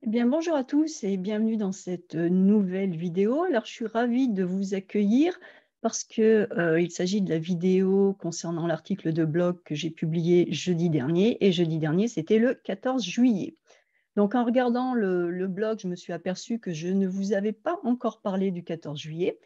Eh bien, bonjour à tous et bienvenue dans cette nouvelle vidéo. Alors, je suis ravie de vous accueillir parce que, il s'agit de la vidéo concernant l'article de blog que j'ai publié jeudi dernier et jeudi dernier, c'était le 14 juillet. Donc, en regardant le blog, je me suis aperçue que je ne vous avais pas encore parlé du 14 juillet.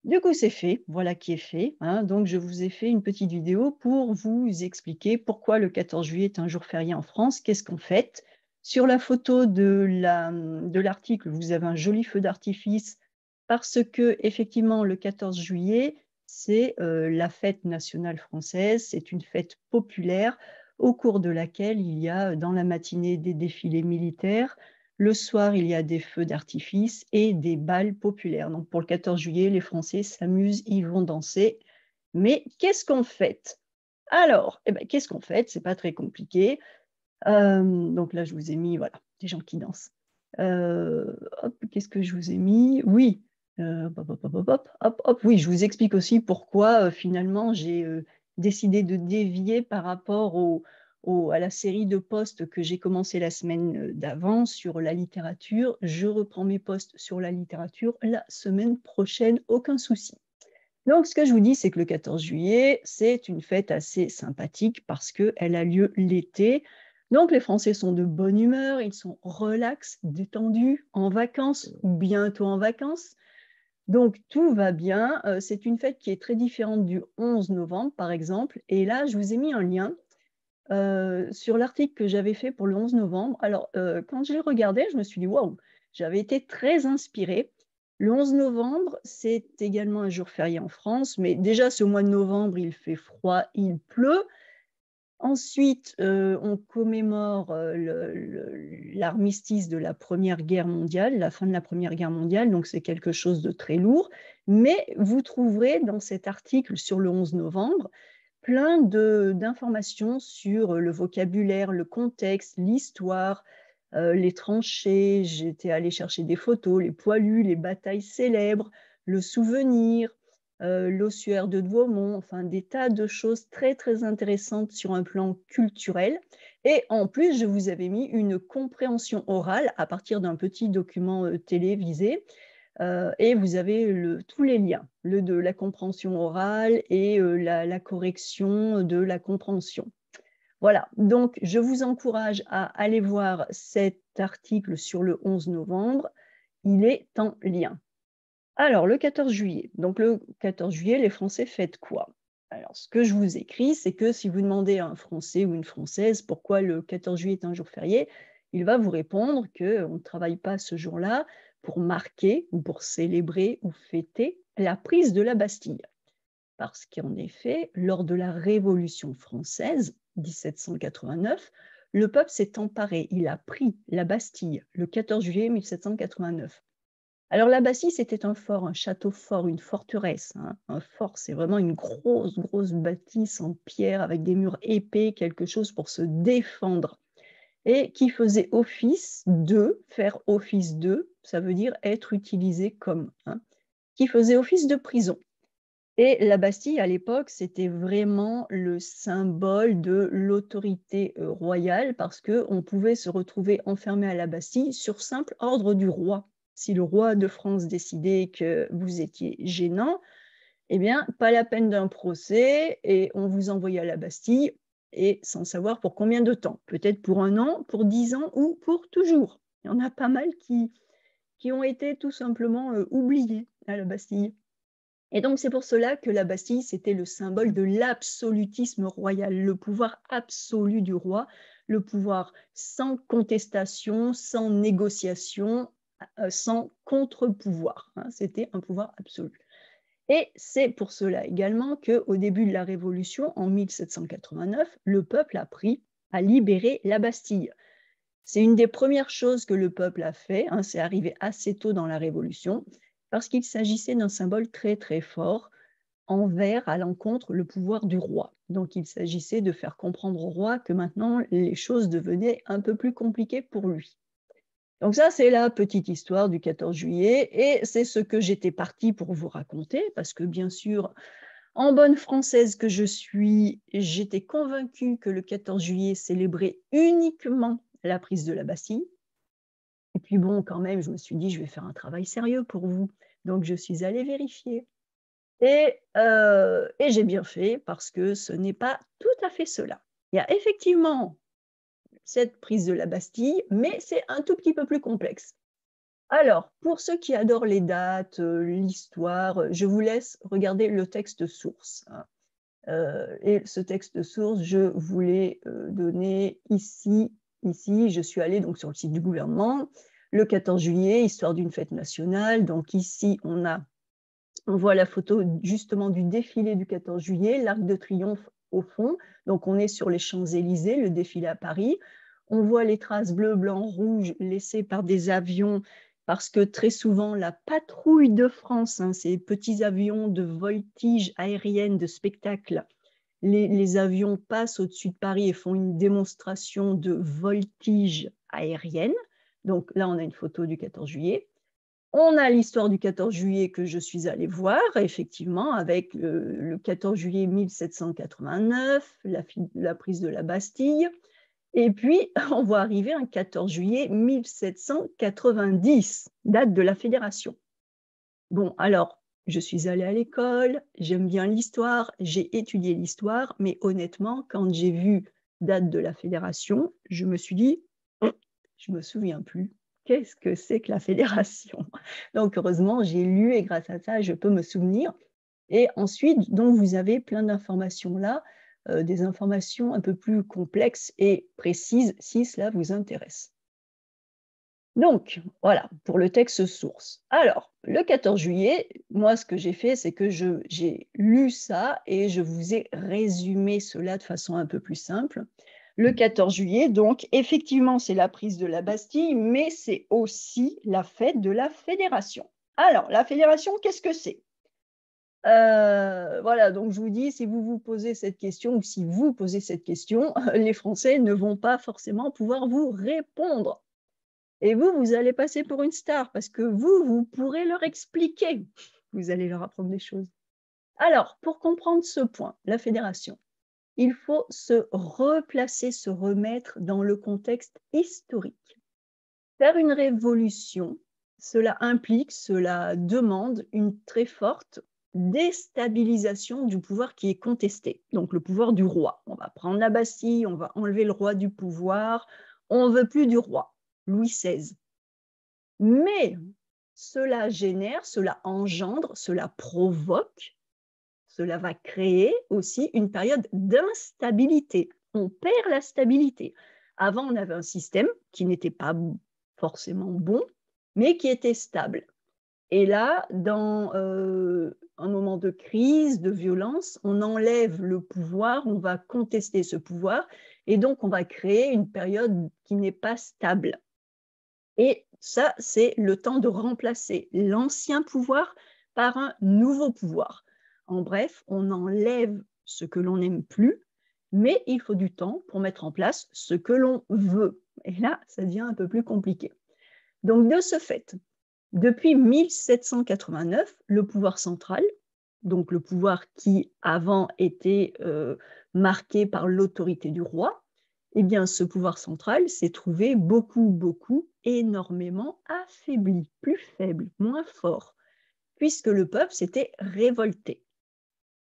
Du coup, c'est fait, voilà qui est fait, hein. Donc, je vous ai fait une petite vidéo pour vous expliquer pourquoi le 14 juillet est un jour férié en France, qu'est-ce qu'on fête. Sur la photo de l'article, vous avez un joli feu d'artifice parce que, effectivement, le 14 juillet, c'est la fête nationale française, c'est une fête populaire au cours de laquelle il y a dans la matinée des défilés militaires, le soir, il y a des feux d'artifice et des bals populaires. Donc pour le 14 juillet, les Français s'amusent, ils vont danser. Mais qu'est-ce qu'on fête? Alors, eh ben, qu'est-ce qu'on fête? C'est pas très compliqué. Donc là, je vous ai mis, voilà, des gens qui dansent. Hop, qu'est-ce que je vous ai mis? Oui, hop, hop, hop, hop, hop, hop, hop, oui, je vous explique aussi pourquoi, finalement, j'ai, décidé de dévier par rapport à la série de posts que j'ai commencé la semaine, d'avant sur la littérature. Je reprends mes posts sur la littérature la semaine prochaine, aucun souci. Donc ce que je vous dis, c'est que le 14 juillet, c'est une fête assez sympathique parce qu'elle a lieu l'été. Donc les Français sont de bonne humeur, ils sont relax, détendus, en vacances ou bientôt en vacances. Donc tout va bien. C'est une fête qui est très différente du 11 novembre, par exemple. Et là, je vous ai mis un lien sur l'article que j'avais fait pour le 11 novembre. Alors, quand je l'ai regardé, je me suis dit: «Waouh!» J'avais été très inspirée. Le 11 novembre, c'est également un jour férié en France, mais déjà ce mois de novembre, il fait froid, il pleut. Ensuite, on commémore, l'armistice de la Première Guerre mondiale, la fin de la Première Guerre mondiale, donc c'est quelque chose de très lourd. Mais vous trouverez dans cet article sur le 11 novembre plein d'informations sur le vocabulaire, le contexte, l'histoire, les tranchées. J'étais allée chercher des photos, les poilus, les batailles célèbres, le souvenir, l'ossuaire de Douaumont, enfin des tas de choses très, très intéressantes sur un plan culturel. Et en plus, je vous avais mis une compréhension orale à partir d'un petit document, télévisé. Et vous avez tous les liens, le de la compréhension orale et la correction de la compréhension. Voilà, donc je vous encourage à aller voir cet article sur le 11 novembre. Il est en lien. Alors le 14 juillet, donc le 14 juillet, les Français fêtent quoi? Alors ce que je vous écris, c'est que si vous demandez à un Français ou une Française pourquoi le 14 juillet est un jour férié, il va vous répondre qu'on ne travaille pas ce jour-là pour marquer ou pour célébrer ou fêter la prise de la Bastille. Parce qu'en effet, lors de la Révolution française, 1789, le peuple s'est emparé, il a pris la Bastille le 14 juillet 1789. Alors la Bastille, c'était un fort, un château fort, une forteresse, hein. Un fort, c'est vraiment une grosse, grosse bâtisse en pierre avec des murs épais, quelque chose pour se défendre et qui faisait office de, faire office de, ça veut dire être utilisé comme, hein, qui faisait office de prison. Et la Bastille, à l'époque, c'était vraiment le symbole de l'autorité royale parce qu'on pouvait se retrouver enfermé à la Bastille sur simple ordre du roi. Si le roi de France décidait que vous étiez gênant, eh bien, pas la peine d'un procès et on vous envoyait à la Bastille et sans savoir pour combien de temps. Peut-être pour 1 an, pour 10 ans ou pour toujours. Il y en a pas mal qui ont été tout simplement oubliés à la Bastille. Et donc, c'est pour cela que la Bastille, c'était le symbole de l'absolutisme royal, le pouvoir absolu du roi, le pouvoir sans contestation, sans négociation, sans contre-pouvoir, hein. C'était un pouvoir absolu. Et c'est pour cela également qu'au début de la Révolution, en 1789, le peuple a libéré la Bastille. C'est une des premières choses que le peuple a fait, hein, c'est arrivé assez tôt dans la Révolution, parce qu'il s'agissait d'un symbole très très fort envers, à l'encontre, le pouvoir du roi. Donc il s'agissait de faire comprendre au roi que maintenant les choses devenaient un peu plus compliquées pour lui. Donc ça, c'est la petite histoire du 14 juillet et c'est ce que j'étais partie pour vous raconter, parce que bien sûr, en bonne française que je suis, j'étais convaincue que le 14 juillet célébrait uniquement la prise de la Bastille. Et puis bon, quand même, je me suis dit: «Je vais faire un travail sérieux pour vous». Donc je suis allée vérifier et j'ai bien fait parce que ce n'est pas tout à fait cela. Il y a effectivement cette prise de la Bastille, mais c'est un tout petit peu plus complexe. Alors, pour ceux qui adorent les dates, l'histoire, je vous laisse regarder le texte source, hein. Et ce texte source, je vous l'ai, donné ici. Je suis allée donc sur le site du gouvernement. Le 14 juillet, histoire d'une fête nationale. Donc ici, on voit la photo justement du défilé du 14 juillet, l'Arc de Triomphe au fond. Donc on est sur les Champs-Élysées, le défilé à Paris. On voit les traces bleu, blanc, rouge laissées par des avions parce que très souvent la patrouille de France, hein, ces petits avions de voltige aérienne de spectacle, les avions passent au-dessus de Paris et font une démonstration de voltige aérienne. Donc là, on a une photo du 14 juillet. On a l'histoire du 14 juillet que je suis allée voir, effectivement, avec le 14 juillet 1789, la prise de la Bastille. Et puis, on voit arriver un 14 juillet 1790, date de la Fédération. Bon, alors, je suis allée à l'école, j'aime bien l'histoire, j'ai étudié l'histoire, mais honnêtement, quand j'ai vu date de la Fédération, je me suis dit, je me souviens plus. Qu'est-ce que c'est que la fédération? Donc heureusement, j'ai lu et grâce à ça, je peux me souvenir. Et ensuite, donc vous avez plein d'informations là, des informations un peu plus complexes et précises si cela vous intéresse. Donc voilà, pour le texte source. Alors, le 14 juillet, moi ce que j'ai fait, c'est que j'ai lu ça et je vous ai résumé cela de façon un peu plus simple. Le 14 juillet, donc, effectivement, c'est la prise de la Bastille, mais c'est aussi la fête de la Fédération. Alors, la Fédération, qu'est-ce que c'est? Voilà, donc je vous dis, si vous vous posez cette question ou si vous posez cette question, les Français ne vont pas forcément pouvoir vous répondre. Et vous allez passer pour une star parce que vous pourrez leur expliquer. Vous allez leur apprendre des choses. Alors, pour comprendre ce point, la Fédération, il faut se replacer, se remettre dans le contexte historique. Faire une révolution, cela implique, cela demande une très forte déstabilisation du pouvoir qui est contesté, donc le pouvoir du roi. On va prendre la Bastille, on va enlever le roi du pouvoir, on ne veut plus du roi, Louis XVI. Mais cela génère, cela engendre, cela provoque, cela va créer aussi une période d'instabilité. On perd la stabilité. Avant, on avait un système qui n'était pas forcément bon, mais qui était stable. Et là, dans un moment de crise, de violence, on enlève le pouvoir, on va contester ce pouvoir, et donc on va créer une période qui n'est pas stable. Et ça, c'est le temps de remplacer l'ancien pouvoir par un nouveau pouvoir. En bref, on enlève ce que l'on n'aime plus, mais il faut du temps pour mettre en place ce que l'on veut. Et là, ça devient un peu plus compliqué. Donc, de ce fait, depuis 1789, le pouvoir central, donc le pouvoir qui avant était marqué par l'autorité du roi, eh bien, ce pouvoir central s'est trouvé énormément affaibli, plus faible, moins fort, puisque le peuple s'était révolté.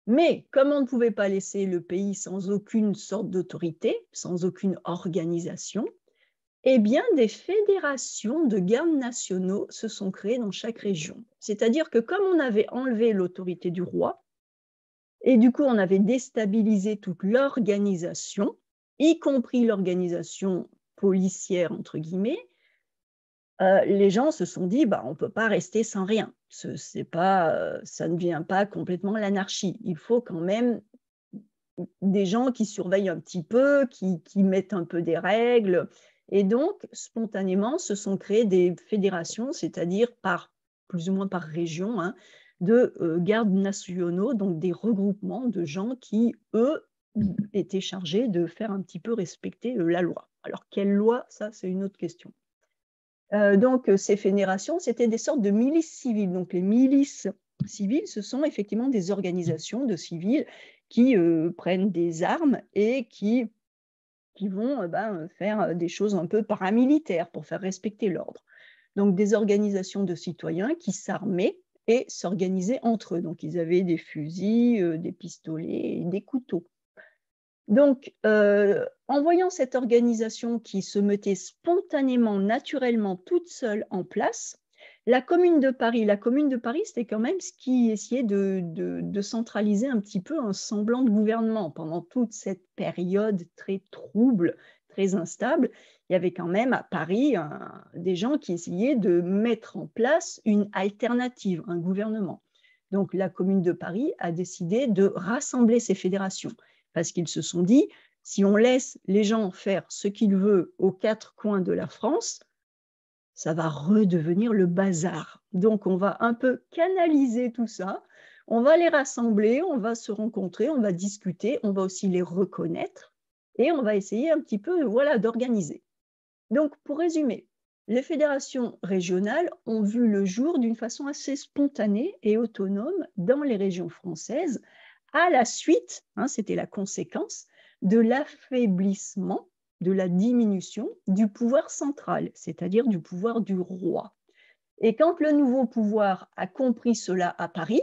Mais comme on ne pouvait pas laisser le pays sans aucune sorte d'autorité, sans aucune organisation, eh bien, des fédérations de gardes nationaux se sont créées dans chaque région. C'est-à-dire que comme on avait enlevé l'autorité du roi, et du coup, on avait déstabilisé toute l'organisation, y compris l'organisation policière, entre guillemets, les gens se sont dit, bah, on ne peut pas rester sans rien. C'est pas, ça ne vient pas complètement l'anarchie. Il faut quand même des gens qui surveillent un petit peu, qui mettent un peu des règles. Et donc, spontanément, se sont créées des fédérations, c'est-à-dire plus ou moins par région, hein, de gardes nationaux, donc des regroupements de gens qui, eux, étaient chargés de faire un petit peu respecter la loi. Alors, quelle loi? Ça, c'est une autre question. Donc, ces fédérations, c'était des sortes de milices civiles. Donc, les milices civiles, ce sont effectivement des organisations de civils qui prennent des armes et qui vont faire des choses un peu paramilitaires pour faire respecter l'ordre. donc des organisations de citoyens qui s'armaient et s'organisaient entre eux. Donc, ils avaient des fusils, des pistolets et des couteaux. Donc, en voyant cette organisation qui se mettait spontanément, naturellement, toute seule en place, la Commune de Paris, c'était quand même ce qui essayait de centraliser un petit peu un semblant de gouvernement. Pendant toute cette période très trouble, très instable, il y avait quand même à Paris des gens qui essayaient de mettre en place une alternative, un gouvernement. Donc, la Commune de Paris a décidé de rassembler ces fédérations parce qu'ils se sont dit, si on laisse les gens faire ce qu'ils veulent aux quatre coins de la France, ça va redevenir le bazar. Donc, on va un peu canaliser tout ça, on va les rassembler, on va se rencontrer, on va discuter, on va aussi les reconnaître et on va essayer un petit peu d'organiser. Donc, pour résumer, les fédérations régionales ont vu le jour d'une façon assez spontanée et autonome dans les régions françaises, à la suite, c'était la conséquence, de l'affaiblissement, de la diminution du pouvoir central, c'est-à-dire du pouvoir du roi. Et quand le nouveau pouvoir a compris cela à Paris,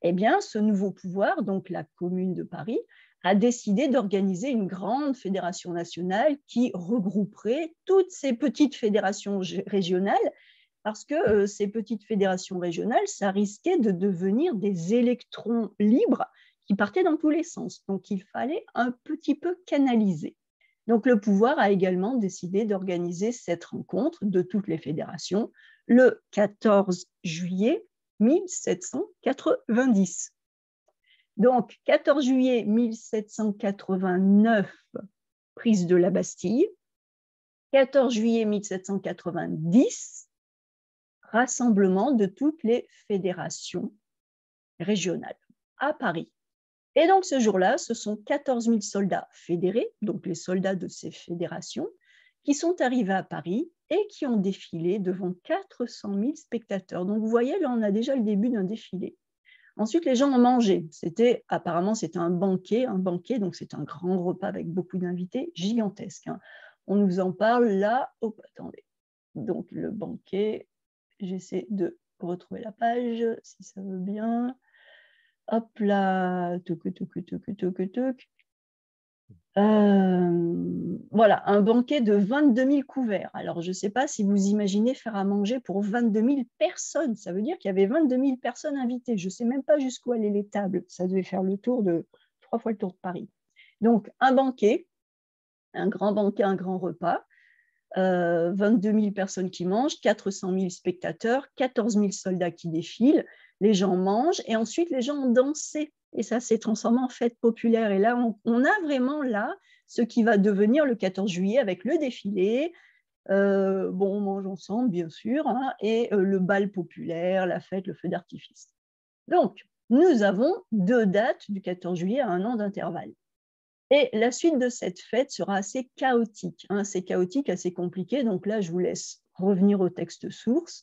eh bien, ce nouveau pouvoir, donc la Commune de Paris, a décidé d'organiser une grande fédération nationale qui regrouperait toutes ces petites fédérations régionales, parce que ces petites fédérations régionales, ça risquait de devenir des électrons libres qui partaient dans tous les sens. Donc, il fallait un petit peu canaliser. Donc, le pouvoir a également décidé d'organiser cette rencontre de toutes les fédérations le 14 juillet 1790. Donc, 14 juillet 1789, prise de la Bastille. 14 juillet 1790, rassemblement de toutes les fédérations régionales à Paris. Et donc, ce jour-là, ce sont 14 000 soldats fédérés, donc les soldats de ces fédérations, qui sont arrivés à Paris et qui ont défilé devant 400 000 spectateurs. Donc, vous voyez, là, on a déjà le début d'un défilé. Ensuite, les gens ont mangé. Apparemment, c'était un banquet, donc c'est un grand repas avec beaucoup d'invités, gigantesque. On nous en parle là. Oh, attendez. Donc, le banquet, j'essaie de retrouver la page, si ça veut bien. Hop là, voilà, un banquet de 22 000 couverts. Alors, je ne sais pas si vous imaginez faire à manger pour 22 000 personnes. Ça veut dire qu'il y avait 22 000 personnes invitées. Je ne sais même pas jusqu'où allaient les tables. Ça devait faire le tour 3 fois le tour de Paris. Donc, un banquet, un grand banquet, un grand repas. 22 000 personnes qui mangent, 400 000 spectateurs, 14 000 soldats qui défilent, les gens mangent et ensuite les gens ont dansé et ça s'est transformé en fête populaire. Et là, on a vraiment là ce qui va devenir le 14 juillet avec le défilé, on mange ensemble bien sûr, et le bal populaire, la fête, le feu d'artifice. Donc, nous avons 2 dates du 14 juillet à 1 an d'intervalle. Et la suite de cette fête sera assez chaotique, assez chaotique, assez compliqué. Donc là, je vous laisse revenir au texte source.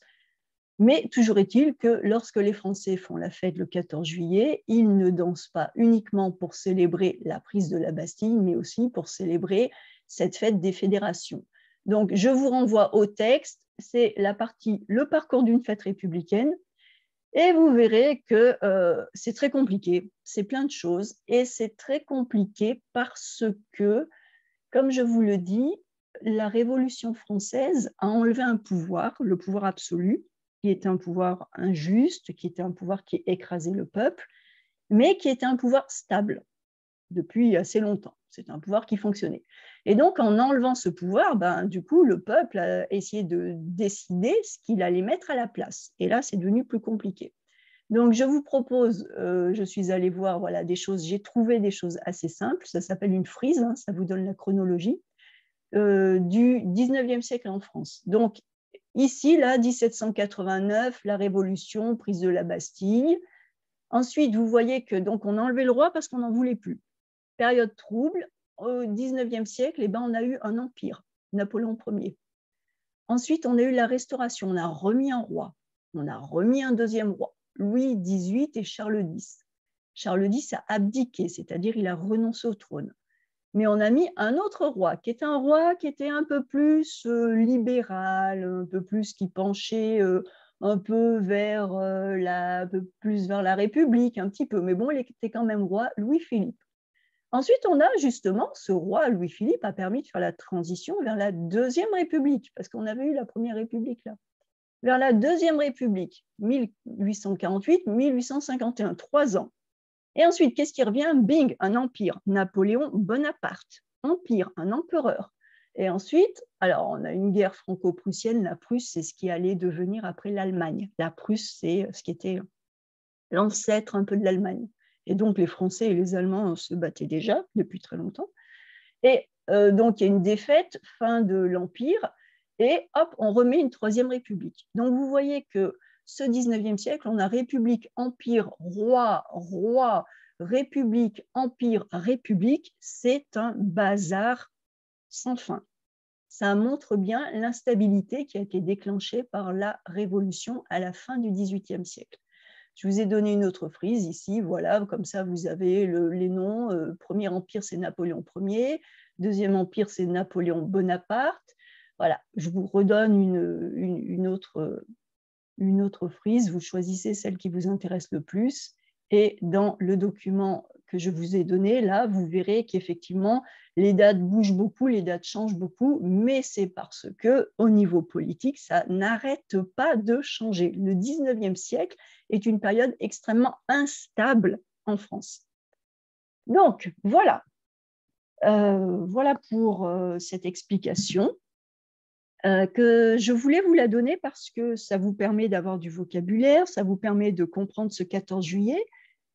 Mais toujours est-il que lorsque les Français font la fête le 14 juillet, ils ne dansent pas uniquement pour célébrer la prise de la Bastille, mais aussi pour célébrer cette fête des fédérations. Donc, je vous renvoie au texte. C'est la partie « Le parcours d'une fête républicaine ». Et vous verrez que c'est très compliqué, c'est plein de choses, et c'est très compliqué parce que, comme je vous le dis, la Révolution française a enlevé un pouvoir, le pouvoir absolu, qui était un pouvoir injuste, qui était un pouvoir qui écrasait le peuple, mais qui était un pouvoir stable depuis assez longtemps. C'est un pouvoir qui fonctionnait. Et donc, en enlevant ce pouvoir, du coup, le peuple a essayé de décider ce qu'il allait mettre à la place. Et là, c'est devenu plus compliqué. Donc, je vous propose, je suis allée voir des choses, j'ai trouvé des choses assez simples. Ça s'appelle une frise, ça vous donne la chronologie du 19e siècle en France. Donc, ici, là, 1789, la Révolution, prise de la Bastille. Ensuite, vous voyez que donc on a enlevé le roi parce qu'on n'en voulait plus. Période trouble, au 19e siècle, on a eu un empire, Napoléon Ier. Ensuite, on a eu la Restauration, on a remis un roi, on a remis un deuxième roi, Louis XVIII et Charles X. Charles X a abdiqué, c'est-à-dire il a renoncé au trône. mais on a mis un autre roi, qui était un roi qui était un peu plus libéral, un peu plus qui penchait un peu vers un peu plus vers la République, un petit peu, mais bon, il était quand même roi, Louis-Philippe. Ensuite, on a justement ce roi Louis-Philippe a permis de faire la transition vers la Deuxième République, parce qu'on avait eu la Première République là. Vers la Deuxième République, 1848-1851, 3 ans. Et ensuite, qu'est-ce qui revient? Bing, un empire, Napoléon Bonaparte, empire, un empereur. Et ensuite, alors on a une guerre franco-prussienne, la Prusse, c'est ce qui allait devenir après l'Allemagne. La Prusse, c'est ce qui était l'ancêtre un peu de l'Allemagne. Et donc les Français et les Allemands se battaient déjà depuis très longtemps. Et donc il y a une défaite, fin de l'Empire, et hop, on remet une Troisième République. Donc vous voyez que ce 19e siècle, on a République, Empire, Roi, Roi, République, Empire, République, c'est un bazar sans fin. Ça montre bien l'instabilité qui a été déclenchée par la Révolution à la fin du XVIIIe siècle. Je vous ai donné une autre frise ici, voilà, comme ça vous avez les noms. Premier empire, c'est Napoléon Ier. Deuxième empire, c'est Napoléon Bonaparte. Voilà, je vous redonne une autre frise. Vous choisissez celle qui vous intéresse le plus. Et dans le document que je vous ai donné, là, vous verrez qu'effectivement, les dates bougent beaucoup, les dates changent beaucoup, mais c'est parce qu'au niveau politique, ça n'arrête pas de changer. Le 19e siècle est une période extrêmement instable en France. Donc, voilà. Voilà pour cette explication que je voulais vous la donner parce que ça vous permet d'avoir du vocabulaire, ça vous permet de comprendre ce 14 juillet,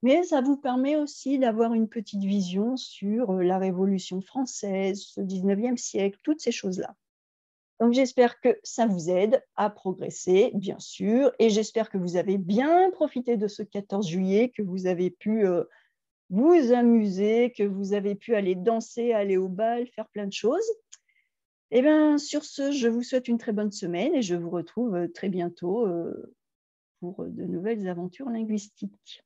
mais ça vous permet aussi d'avoir une petite vision sur la Révolution française, ce 19e siècle, toutes ces choses-là. Donc j'espère que ça vous aide à progresser, bien sûr, et j'espère que vous avez bien profité de ce 14 juillet, que vous avez pu vous amuser, que vous avez pu aller danser, aller au bal, faire plein de choses. Et bien, sur ce, je vous souhaite une très bonne semaine et je vous retrouve très bientôt pour de nouvelles aventures linguistiques.